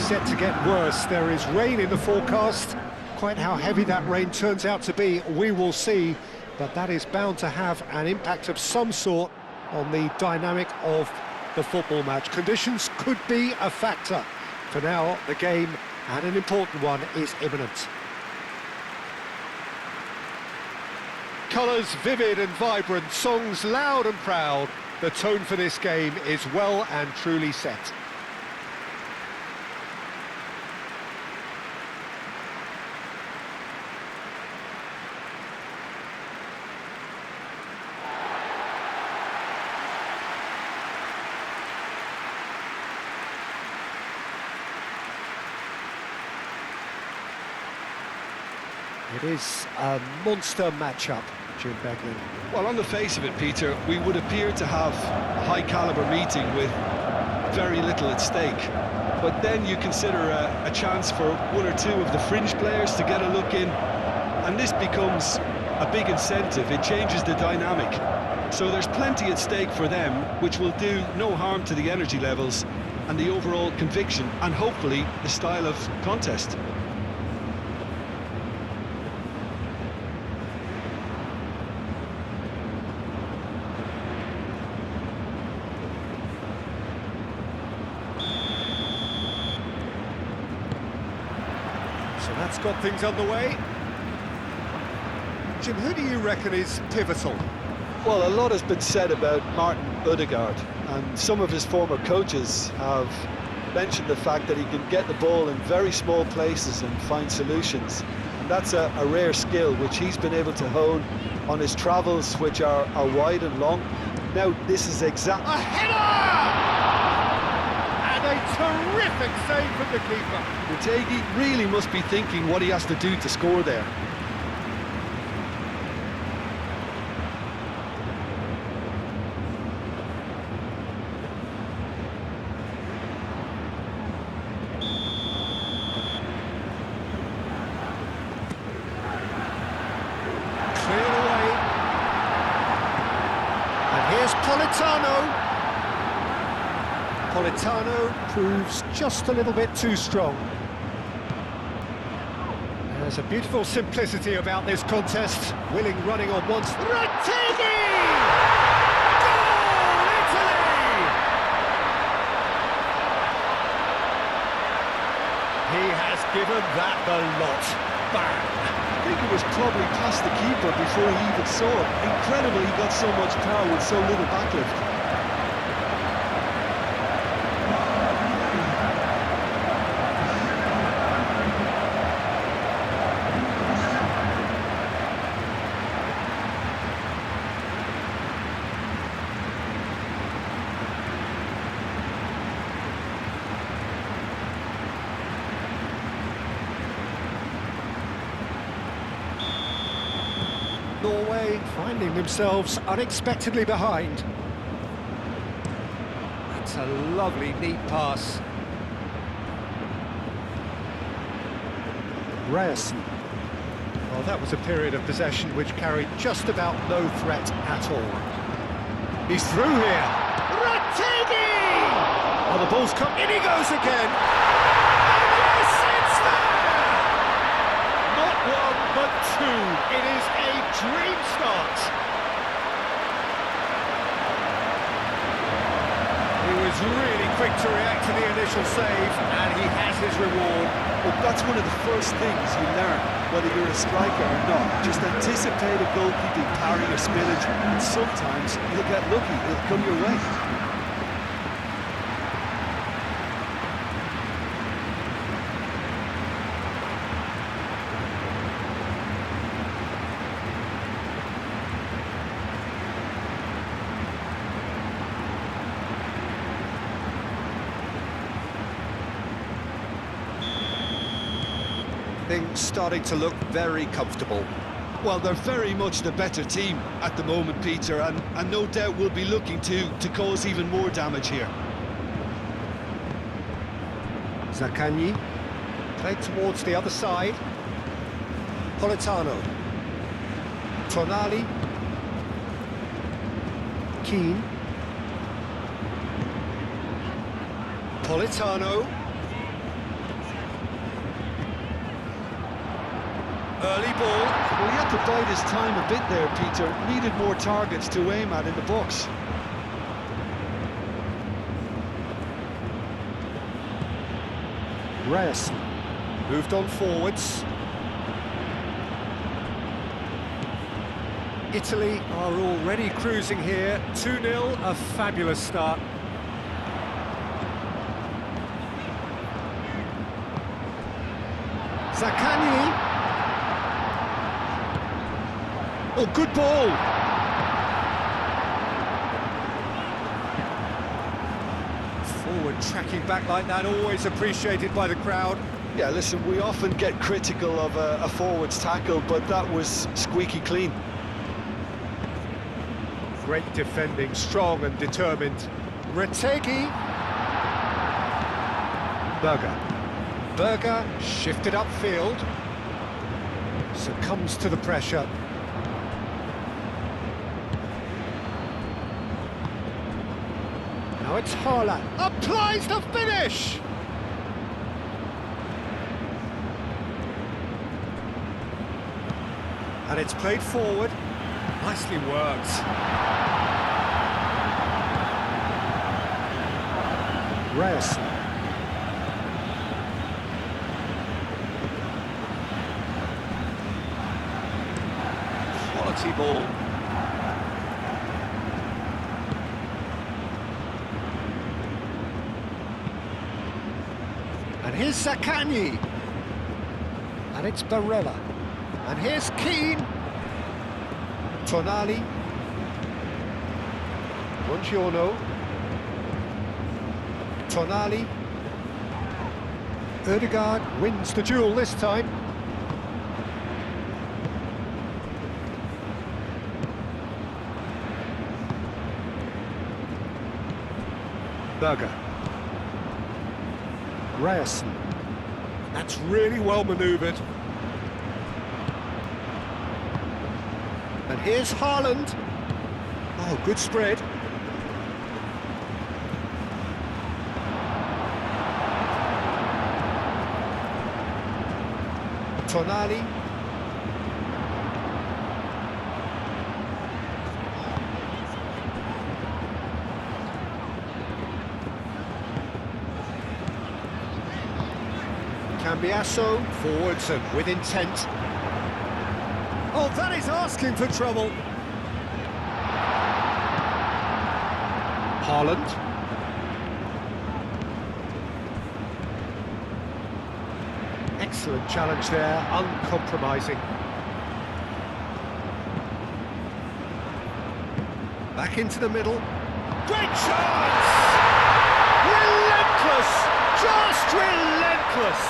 set to get worse. There is rain in the forecast. Quite how heavy that rain turns out to be, we will see. But that is bound to have an impact of some sort on the dynamic of the football match. Conditions could be a factor. For now, the game, and an important one, is imminent. Colours vivid and vibrant, songs loud and proud. The tone for this game is well and truly set. It is a monster matchup, Jim Beglin. Well, on the face of it, Peter, we would appear to have a high-caliber meeting with very little at stake. But then you consider a chance for one or two of the fringe players to get a look in, and this becomes a big incentive. It changes the dynamic. So there's plenty at stake for them, which will do no harm to the energy levels and the overall conviction, and hopefully the style of contest. So that's got things underway. Jim, who do you reckon is pivotal? Well, a lot has been said about Martin Ødegaard, and some of his former coaches have mentioned the fact that he can get the ball in very small places and find solutions. And that's a rare skill which he's been able to hone on his travels, which are wide and long. Now, this is exact... A header! A terrific save from the keeper. Mutegi really must be thinking what he has to do to score there. Cleared away. And here's Politano. Politano proves just a little bit too strong. There's a beautiful simplicity about this contest. Willing running on once. Retegui! Goal, Italy! He has given that the lot. Bang! I think it was probably past the keeper before he even saw it. Incredible he got so much power with so little backlift. Norway finding themselves unexpectedly behind. That's a lovely, neat pass. Ryerson. Well, that was a period of possession which carried just about no threat at all. He's through here. Retegui! Oh, the ball's come. In he goes again. And yes, it's there! Not one, but two. It is a dream start. He was really quick to react to the initial save, and he has his reward. But that's one of the first things you learn, whether you're a striker or not. Just anticipate a goalkeeping parry or spillage, and sometimes you'll get lucky, it'll come your way. Things starting to look very comfortable. Well, they're very much the better team at the moment, Peter, and no doubt will be looking to cause even more damage here. Zaccagni played towards the other side. Politano. Tonali. Keane. Politano. Early ball. Well, he had to bide his time a bit there, Peter. Needed more targets to aim at in the box. Reyes moved on forwards. Italy are already cruising here. 2-0, a fabulous start. Zaccagni. Oh, good ball. Forward tracking back like that, always appreciated by the crowd. Yeah, listen, we often get critical of a forward's tackle, but that was squeaky clean. Great defending, strong and determined. Retegui. Berger shifted upfield. Succumbs to the pressure. Now it's Haaland. Applies the finish! And it's played forward. Nicely worked. Reyes. Quality ball. And here's Zaccagni. And it's Barella. And here's Keane. Tonali. Buongiorno. Tonali. Ødegaard wins the duel this time. Berger. Reyes. That's really well manoeuvred. And here's Haaland. Oh, good spread. Tonali. Cambiasso, forwards and with intent. Oh, that is asking for trouble. Haaland. Excellent challenge there, uncompromising. Back into the middle. Great chance! Relentless! Just relentless!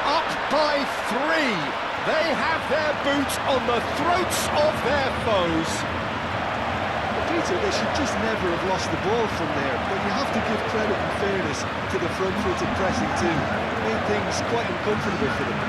Up by 3. They have their boots on the throats of their foes. Peter, they should just never have lost the ball from there, but you have to give credit and fairness to the front-footed pressing too. Made things quite uncomfortable for them.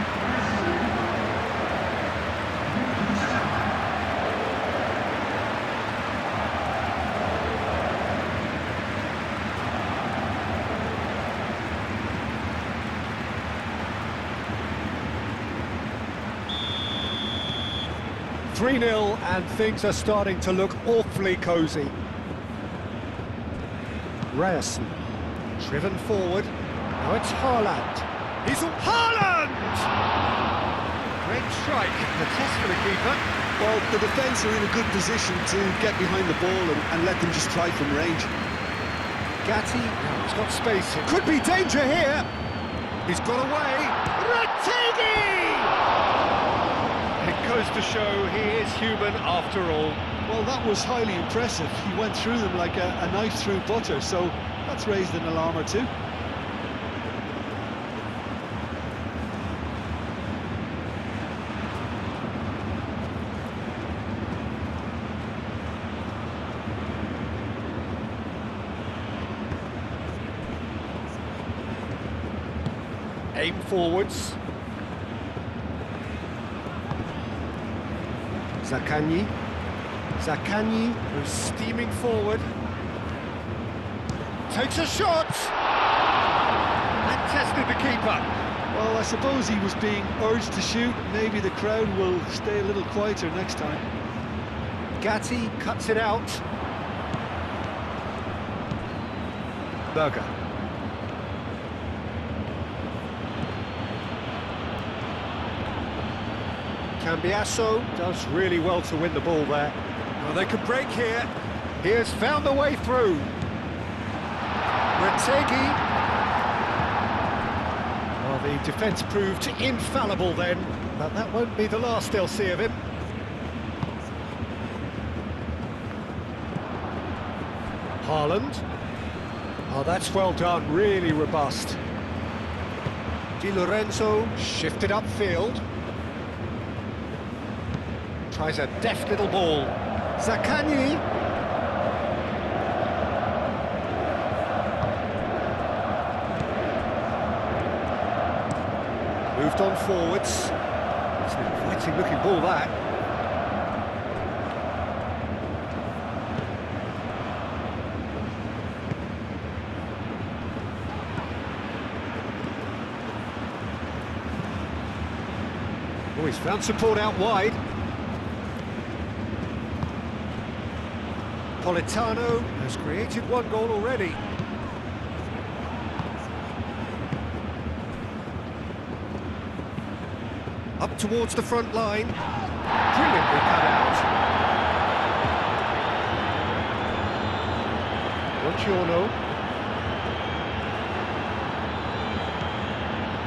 .3-0 and things are starting to look awfully cosy. Reyes, driven forward. Now it's Haaland. He's Haaland! Great strike. The test for the keeper. Well, the defence are in a good position to get behind the ball and let them just try from range. Gatti, now he's got space. It could be danger here. He's got away. Retegui! It goes to show he is human after all. Well, that was highly impressive. He went through them like a knife through butter, so that's raised an alarm or two. Aim forwards. Zaccagni. Zaccagni, who's steaming forward. Takes a shot! And tested the keeper. Well, I suppose he was being urged to shoot. Maybe the crowd will stay a little quieter next time. Gatti cuts it out. Berger. Cambiasso does really well to win the ball there. Well, they could break here. He has found the way through. Retegui. Well, the defence proved infallible then, but that won't be the last they'll see of him. Haaland. Oh, that's well done, really robust. Di Lorenzo shifted upfield. Tries a deft little ball. Zaccagni. Moved on forwards. It's an inviting looking ball, that. Oh, he's found support out wide. Politano has created one goal already. Up towards the front line. Brilliantly cut out. Buongiorno.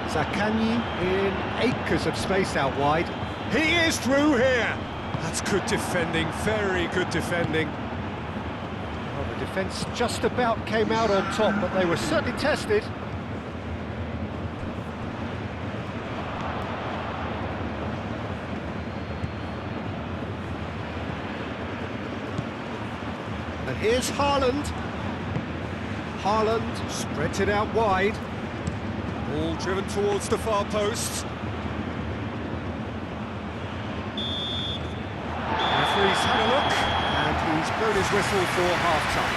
Zaccagni in acres of space out wide. He is through here! That's good defending, very good defending. Well, the defence just about came out on top, but they were certainly tested. And here's Haaland. Haaland spreads it out wide. Ball driven towards the far post. Referee's had a look, and he's blown his whistle for half-time.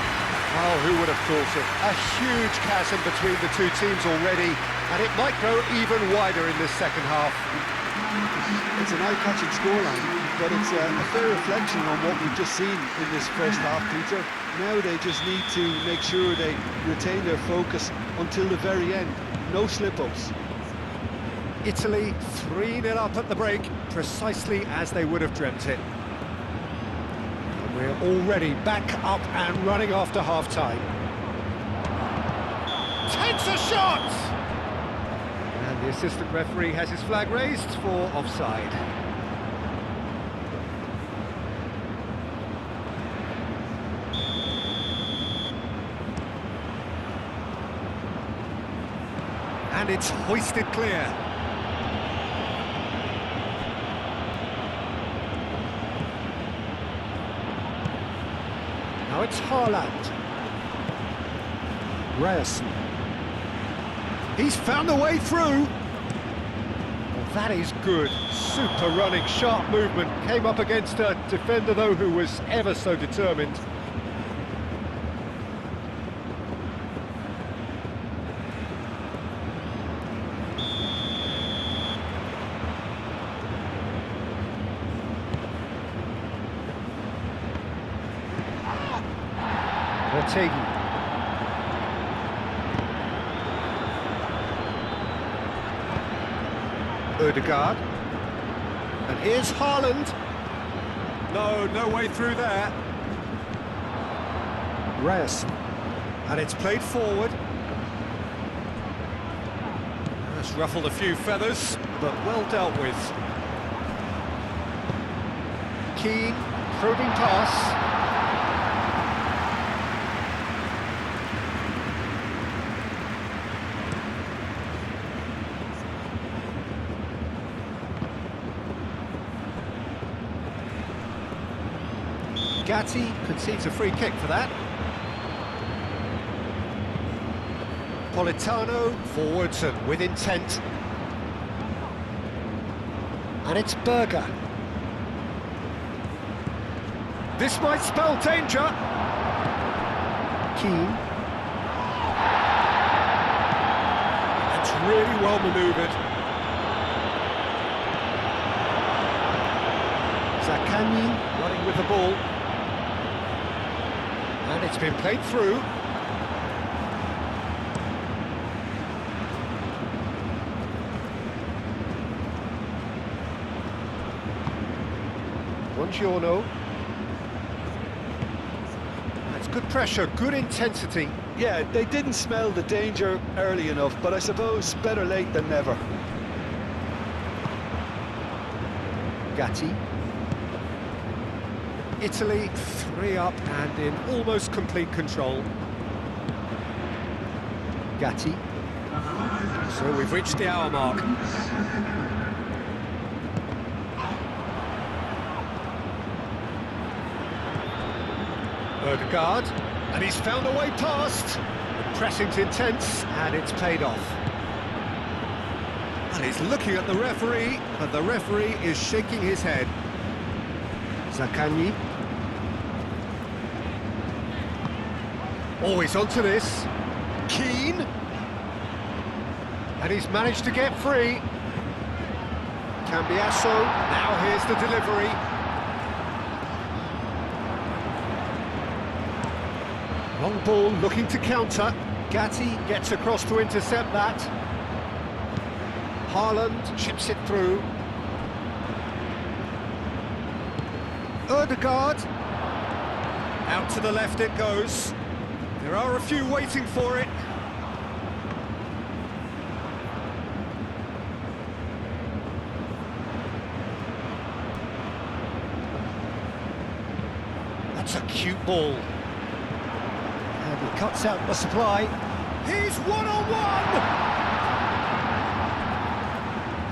Well, who would have thought it? A huge chasm between the two teams already, and it might grow even wider in this second half. It's an eye-catching scoreline, but it's a fair reflection on what we've just seen in this first half, Peter. Now they just need to make sure they retain their focus until the very end. No slip-ups. Italy 3-0 up at the break, precisely as they would have dreamt it. And we're already back up and running after half-time. Takes a shot! And the assistant referee has his flag raised for offside. And it's hoisted clear. Now it's Haaland. Ryerson. He's found the way through. Well, that is good. Super running, sharp movement. Came up against a defender, though, who was ever so determined. Retegui. Odegaard. And here's Haaland. No way through there. Ryerson. And it's played forward. That's ruffled a few feathers, but well dealt with. Keane, probing pass. Gatti concedes a free kick for that. Politano forwards and with intent. And it's Berger. This might spell danger. Keane. That's really well manoeuvred. Zaccagni running with the ball. And it's been played through. Buongiorno. That's good pressure, good intensity. Yeah, they didn't smell the danger early enough, but I suppose better late than never. Gatti. Italy 3 up and in almost complete control. Gatti. So we've reached the hour mark. Ødegaard, and he's found a way past. The pressing's intense, and it's paid off. And he's looking at the referee, but the referee is shaking his head. Zaccagni. Oh, he's onto this. Keane. And he's managed to get free. Cambiasso, now here's the delivery. Long ball looking to counter. Gatti gets across to intercept that. Haaland chips it through. Ødegaard. Out to the left it goes. There are a few waiting for it. That's a cute ball. And he cuts out the supply. He's one-on-one!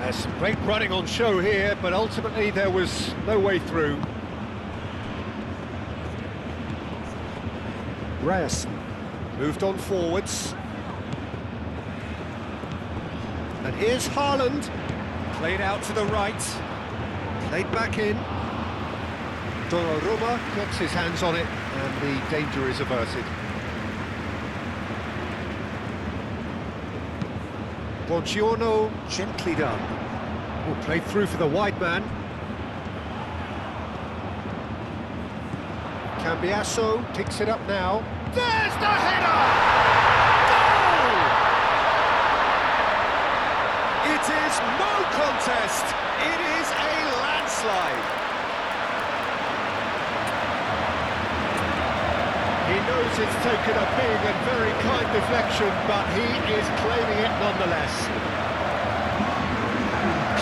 There's some great running on show here, but ultimately there was no way through. Reyes moved on forwards. And here's Haaland. Played out to the right. Played back in. Donnarumma gets his hands on it, and the danger is averted. Buongiorno, gently done. Oh, played through for the wide man. Cambiasso picks it up now. There's the header! Goal! It is no contest. It is a landslide. He knows it's taken a big and very kind deflection, but he is claiming it nonetheless.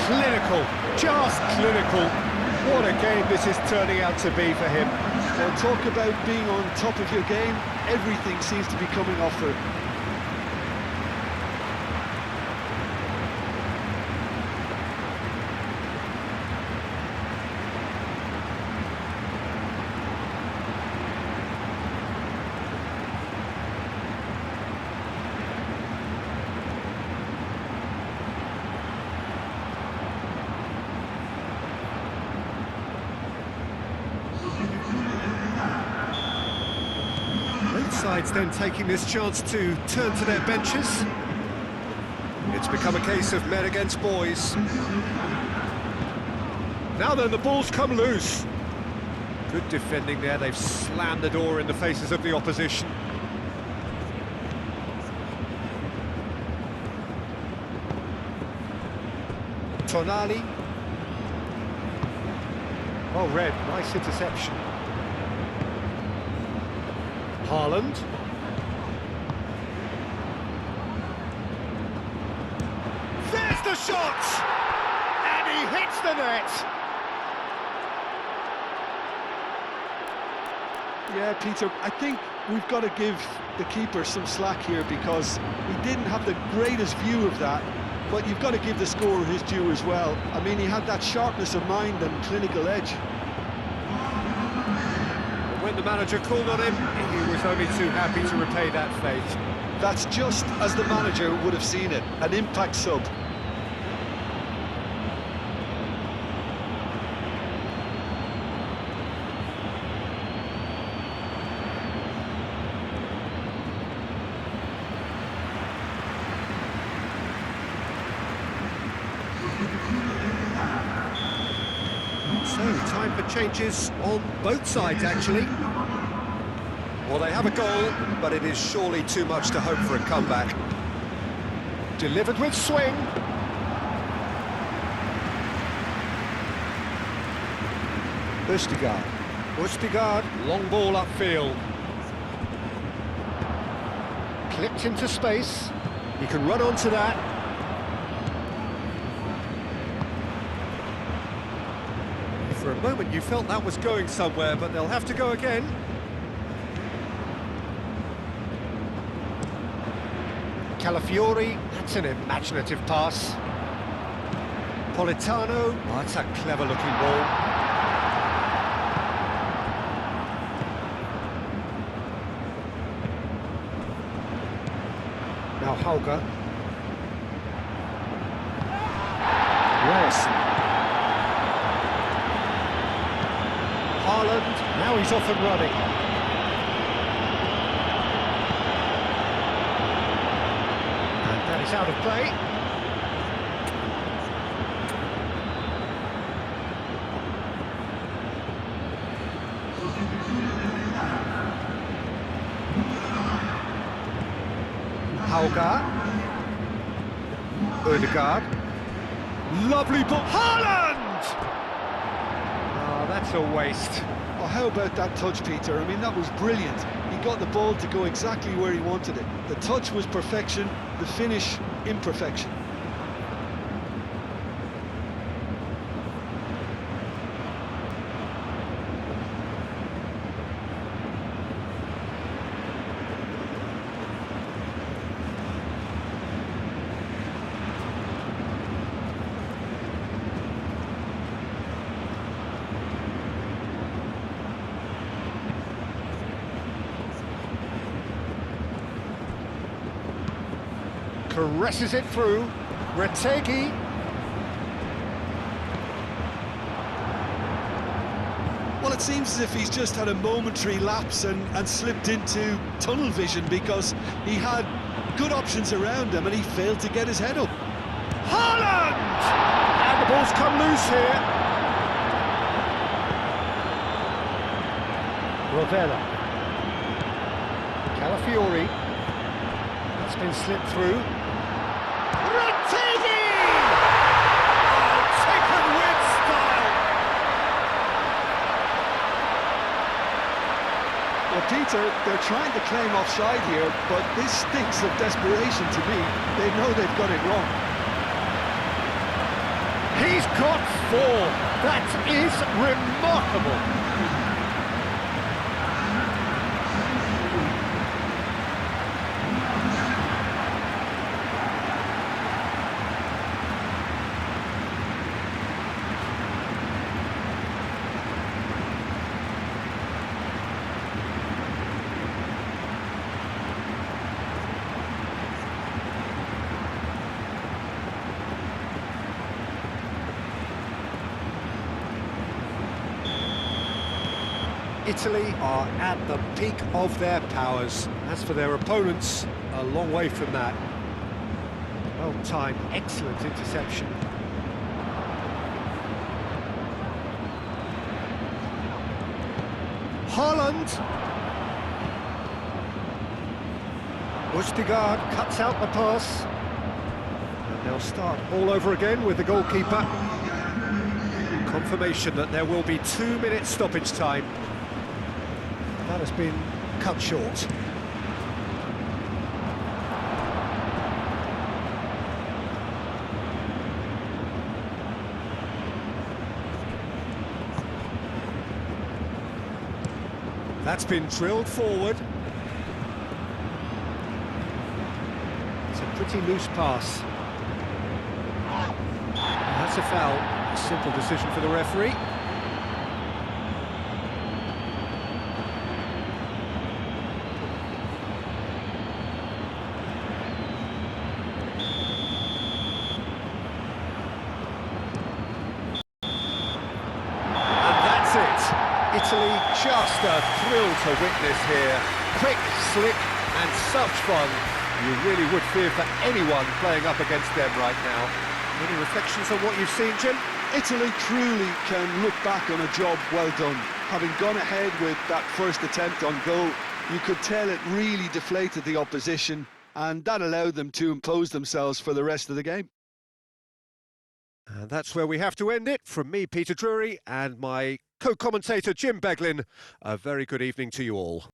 Clinical, just clinical. What a game this is turning out to be for him. Well, talk about being on top of your game. Everything seems to be coming off for him. Sides then taking this chance to turn to their benches. It's become a case of men against boys. Now then, the ball's come loose. Good defending there, they've slammed the door in the faces of the opposition. Tonali. Oh, Red, nice interception. Haaland. There's the shot! And he hits the net! Yeah, Peter, I think we've got to give the keeper some slack here because he didn't have the greatest view of that, but you've got to give the scorer his due as well. I mean, he had that sharpness of mind and clinical edge. When the manager called on him, he was only too happy to repay that fate. That's just as the manager would have seen it, an impact sub. So, time for changes on both sides, actually. Well, they have a goal, but it is surely too much to hope for a comeback. Delivered with swing. Østigard, long ball upfield. Clipped into space. He can run onto that. For a moment you felt that was going somewhere, but they'll have to go again. Calafiori, that's an imaginative pass. Politano, oh, that's a clever-looking ball. Now Hauger. Ryerson. Haaland, now he's off and running. And that is out of play. Hauger. Ødegaard. Lovely ball. Haaland! Oh, that's a waste. Oh, how about that touch, Peter? I mean, that was brilliant. He got the ball to go exactly where he wanted it. The touch was perfection, the finish, imperfection. Caresses it through. Retegi. Well, it seems as if he's just had a momentary lapse and slipped into tunnel vision, because he had good options around him and he failed to get his head up. Haaland! And the ball's come loose here. Rovella. Calafiori. That's been slipped through. Retegi! Oh, taken with style! Well, Peter, they're trying to claim offside here, but this stinks of desperation to me. They know they've got it wrong. He's got 4. That is remarkable. Italy are at the peak of their powers. As for their opponents, a long way from that. Well timed, excellent interception. Haaland! Østigard cuts out the pass. And they'll start all over again with the goalkeeper. Confirmation that there will be 2-minute stoppage time. That has been cut short. That's been drilled forward. It's a pretty loose pass. And that's a foul. A simple decision for the referee. Italy, just a thrill to witness here. Quick, slick, and such fun. You really would fear for anyone playing up against them right now. Any reflections on what you've seen, Jim? Italy truly can look back on a job well done. Having gone ahead with that first attempt on goal, you could tell it really deflated the opposition, and that allowed them to impose themselves for the rest of the game. And that's where we have to end it. From me, Peter Drury, and my co-commentator, Jim Beglin, a very good evening to you all.